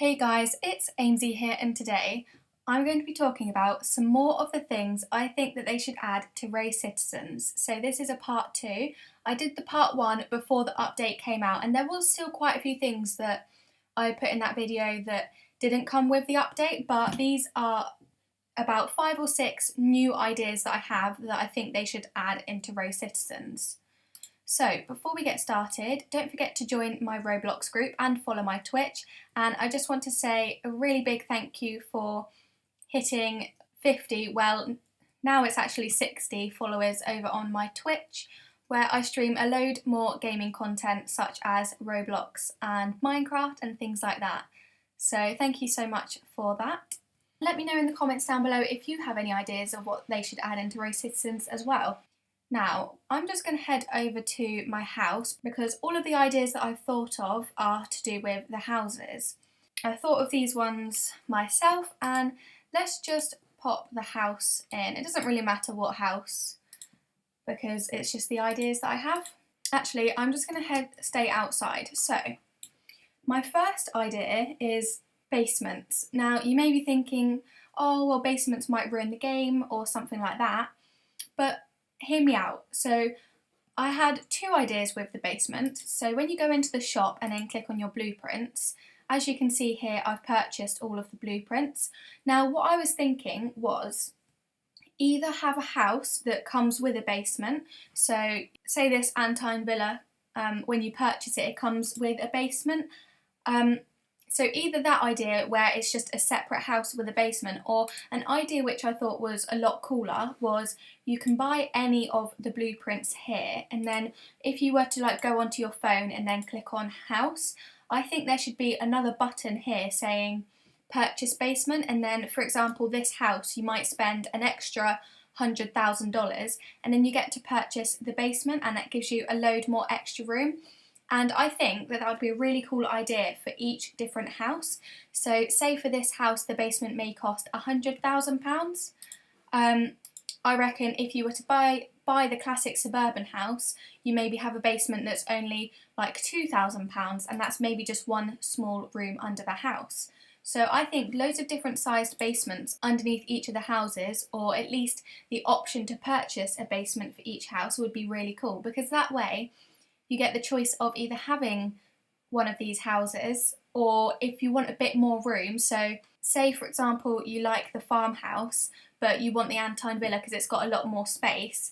Hey guys, it's Amzeee here, and today I'm going to be talking about some more of the things I think that they should add to Rocitizens. So this is a part 2. I did the part 1 before the update came out, and there was still quite a few things that I put in that video that didn't come with the update, but these are about 5 or 6 new ideas that I have that I think they should add into Rocitizens. So before we get started, don't forget to join my Roblox group and follow my Twitch. And I just want to say a really big thank you for hitting 50, well now it's actually 60 followers over on my Twitch, where I stream a load more gaming content such as Roblox and Minecraft and things like that. So thank you so much for that. Let me know in the comments down below if you have any ideas of what they should add into Rocitizens as well. Now, I'm just going to head over to my house because all of the ideas that I've thought of are to do with the houses. I thought of these ones myself, and let's just pop the house in. It doesn't really matter what house because it's just the ideas that I have. Actually, I'm just going to stay outside. So, my first idea is basements. Now, you may be thinking, oh, well, basements might ruin the game or something like that, but hear me out. So I had 2 ideas with the basement. So when you go into the shop and then click on your blueprints, as you can see here, I've purchased all of the blueprints. Now what I was thinking was either have a house that comes with a basement. So say this Antine Villa, when you purchase it, it comes with a basement. So either that idea where it's just a separate house with a basement, or an idea which I thought was a lot cooler was you can buy any of the blueprints here, and then if you were to go onto your phone and then click on house, I think there should be another button here saying purchase basement, and then for example this house you might spend an extra $100,000 and then you get to purchase the basement, and that gives you a load more extra room. And I think that would be a really cool idea for each different house. So say for this house the basement may cost £100,000. I reckon if you were to buy the classic suburban house, you maybe have a basement that's only like £2,000, and that's maybe just one small room under the house. So I think loads of different sized basements underneath each of the houses, or at least the option to purchase a basement for each house, would be really cool, because that way you get the choice of either having one of these houses, or if you want a bit more room, so say for example you like the farmhouse but you want the Antine Villa because it's got a lot more space,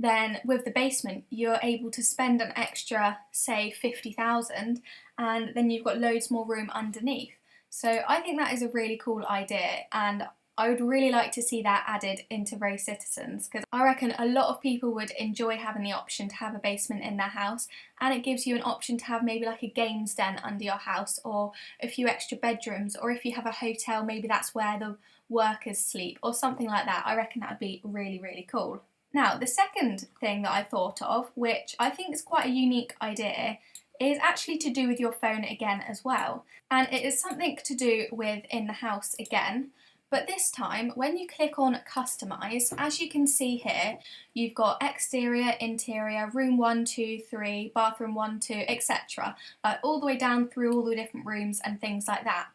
then with the basement you're able to spend an extra say 50,000 and then you've got loads more room underneath. So I think that is a really cool idea, and I would really like to see that added into Rocitizens, because I reckon a lot of people would enjoy having the option to have a basement in their house, and it gives you an option to have maybe like a games den under your house, or a few extra bedrooms, or if you have a hotel maybe that's where the workers sleep or something like that. I reckon that would be really, really cool. Now the second thing that I thought of, which I think is quite a unique idea, is actually to do with your phone again as well, and it is something to do with in the house again. But this time, when you click on customise, as you can see here, you've got exterior, interior, room 1, 2, 3, bathroom 1, 2, etc. All the way down through all the different rooms and things like that.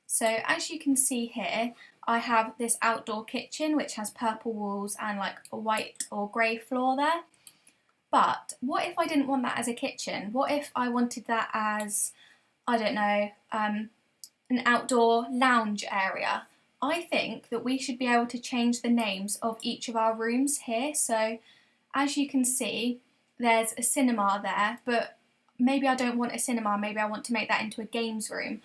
So as you can see here, I have this outdoor kitchen which has purple walls and like a white or grey floor there. But what if I didn't want that as a kitchen? What if I wanted that as, I don't know, an outdoor lounge area? I think that we should be able to change the names of each of our rooms here. So as you can see, there's a cinema there, but maybe I don't want a cinema, maybe I want to make that into a games room.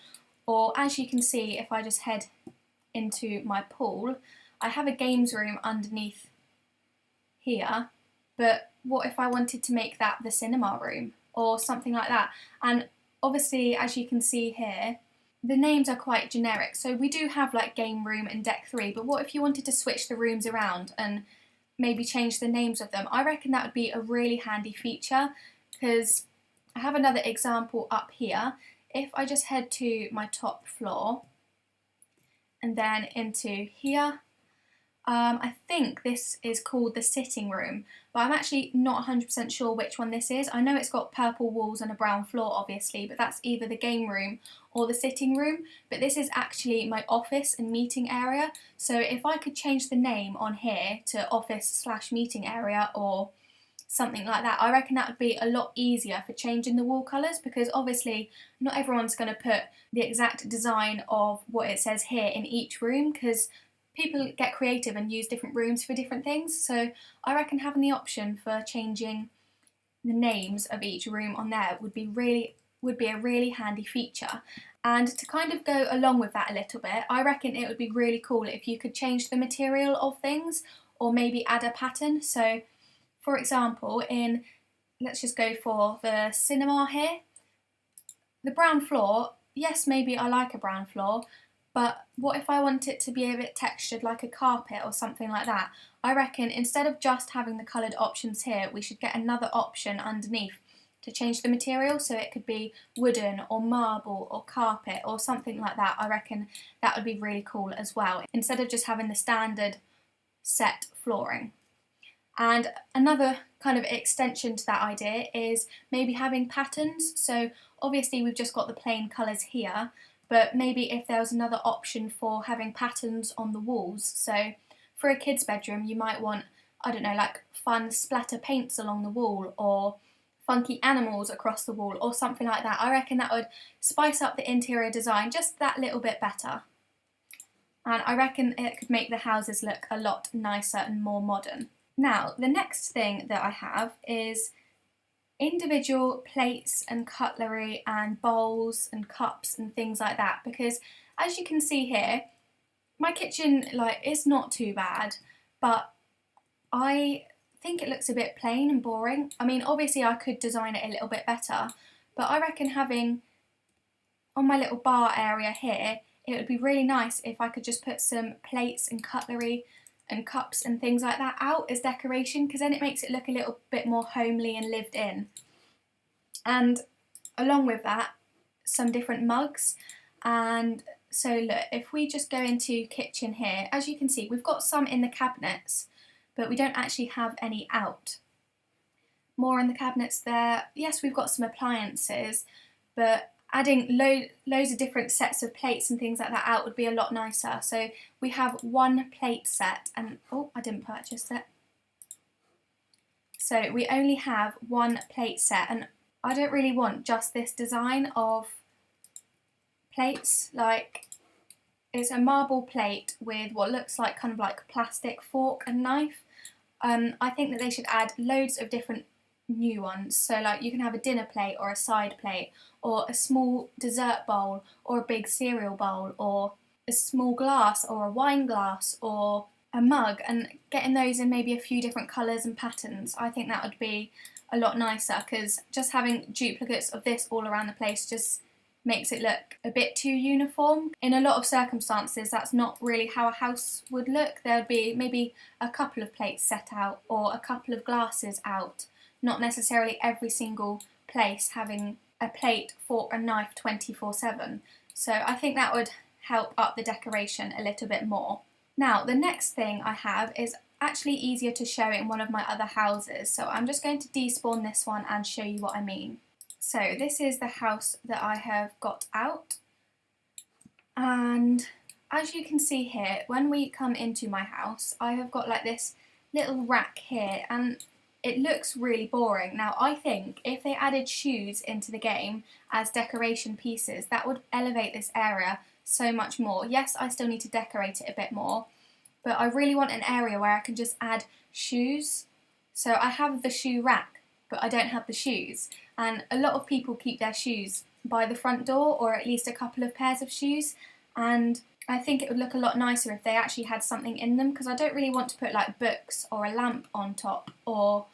Or as you can see, if I just head into my pool, I have a games room underneath here, but what if I wanted to make that the cinema room or something like that? And obviously, as you can see here, the names are quite generic, so we do have like game room and deck 3, but what if you wanted to switch the rooms around and maybe change the names of them? I reckon that would be a really handy feature, because I have another example up here. If I just head to my top floor and then into here, I think this is called the sitting room, but I'm actually not 100% sure which one this is. I know it's got purple walls and a brown floor, obviously, but that's either the game room or the sitting room. But this is actually my office and meeting area. So if I could change the name on here to office/meeting area or something like that, I reckon that would be a lot easier for changing the wall colours, because obviously not everyone's going to put the exact design of what it says here in each room, because people get creative and use different rooms for different things. So I reckon having the option for changing the names of each room on there would be a really handy feature. And to kind of go along with that a little bit, I reckon it would be really cool if you could change the material of things or maybe add a pattern. So for example, let's just go for the cinema here, the brown floor, yes, maybe I like a brown floor, but what if I want it to be a bit textured like a carpet or something like that? I reckon instead of just having the coloured options here, we should get another option underneath to change the material, so it could be wooden or marble or carpet or something like that. I reckon that would be really cool as well, instead of just having the standard set flooring. And another kind of extension to that idea is maybe having patterns. So obviously we've just got the plain colours here, but maybe if there was another option for having patterns on the walls. So for a kid's bedroom, you might want, I don't know, like fun splatter paints along the wall or funky animals across the wall or something like that. I reckon that would spice up the interior design just that little bit better. And I reckon it could make the houses look a lot nicer and more modern. Now, the next thing that I have is individual plates and cutlery and bowls and cups and things like that, because as you can see here, my kitchen is not too bad, but I think it looks a bit plain and boring. I mean, obviously I could design it a little bit better, but I reckon having on my little bar area here, it would be really nice if I could just put some plates and cutlery and cups and things like that out as decoration, because then it makes it look a little bit more homely and lived in. And along with that, some different mugs. And so look, if we just go into kitchen here, as you can see, we've got some in the cabinets, but we don't actually have any out. More in the cabinets there. Yes, we've got some appliances, but adding loads of different sets of plates and things like that out would be a lot nicer. So we have one plate set, and oh, I didn't purchase it. So we only have one plate set, and I don't really want just this design of plates. Like, it's a marble plate with what looks like kind of like plastic fork and knife. I think that they should add loads of different new ones. So like you can have a dinner plate or a side plate or a small dessert bowl or a big cereal bowl or a small glass or a wine glass or a mug, and getting those in maybe a few different colours and patterns. I think that would be a lot nicer, because just having duplicates of this all around the place just makes it look a bit too uniform. In a lot of circumstances, that's not really how a house would look. There'd be maybe a couple of plates set out or a couple of glasses out, not necessarily every single place having a plate, fork and knife 24/7. So I think that would help up the decoration a little bit more. Now, the next thing I have is actually easier to show in one of my other houses, so I'm just going to despawn this one and show you what I mean. So this is the house that I have got out, and as you can see here, when we come into my house, I have got like this little rack here, and it looks really boring. Now, I think if they added shoes into the game as decoration pieces, that would elevate this area so much more. Yes, I still need to decorate it a bit more, but I really want an area where I can just add shoes. So I have the shoe rack, but I don't have the shoes. And a lot of people keep their shoes by the front door, or at least a couple of pairs of shoes. And I think it would look a lot nicer if they actually had something in them, because I don't really want to put like books or a lamp on top or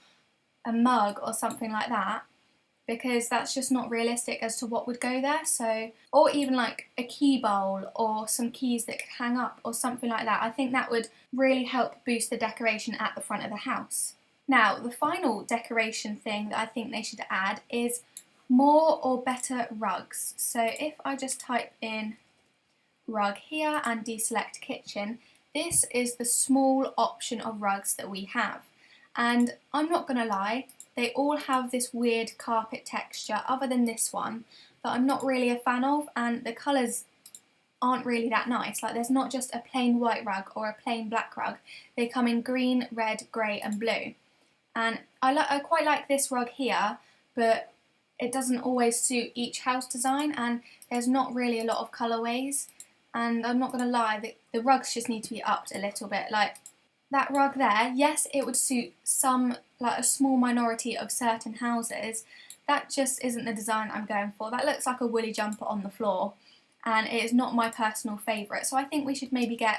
a mug or something like that, because that's just not realistic as to what would go there. So, or even like a key bowl or some keys that could hang up or something like that. I think that would really help boost the decoration at the front of the house. Now, the final decoration thing that I think they should add is more or better rugs. So if I just type in rug here and deselect kitchen, this is the small option of rugs that we have. And I'm not going to lie, they all have this weird carpet texture other than this one that I'm not really a fan of, and the colours aren't really that nice. Like, there's not just a plain white rug or a plain black rug. They come in green, red, grey and blue. And I quite like this rug here, but it doesn't always suit each house design, and there's not really a lot of colourways. And I'm not going to lie, the rugs just need to be upped a little bit. Like, that rug there, yes, it would suit some, like a small minority of certain houses. That just isn't the design I'm going for. That looks like a woolly jumper on the floor, and it is not my personal favourite. So I think we should maybe get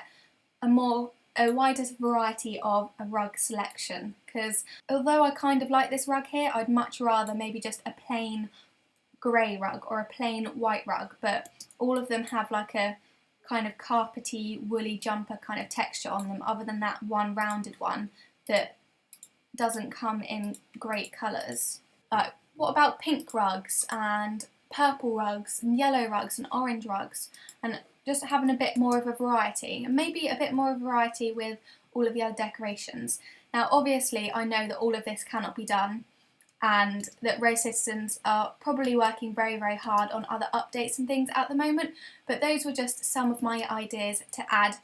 a wider variety of a rug selection, because although I kind of like this rug here, I'd much rather maybe just a plain grey rug or a plain white rug, but all of them have like a kind of carpety, woolly jumper kind of texture on them, other than that one rounded one that doesn't come in great colours. What about pink rugs and purple rugs and yellow rugs and orange rugs, and just having a bit more of a variety, and maybe a bit more of a variety with all of the other decorations. Now obviously I know that all of this cannot be done, and that Rocitizens are probably working very, very hard on other updates and things at the moment, but those were just some of my ideas to add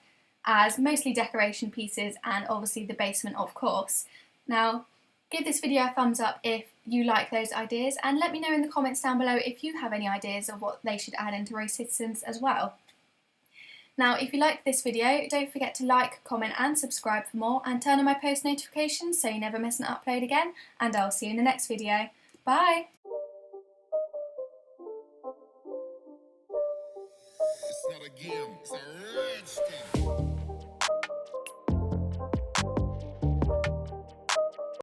as mostly decoration pieces, and obviously the basement of course. Now give this video a thumbs up if you like those ideas, and let me know in the comments down below if you have any ideas of what they should add into Rocitizens as well. Now if you liked this video, don't forget to like, comment and subscribe for more, and turn on my post notifications so you never miss an upload again, and I'll see you in the next video. Bye! It's not a game, it's a rich thing.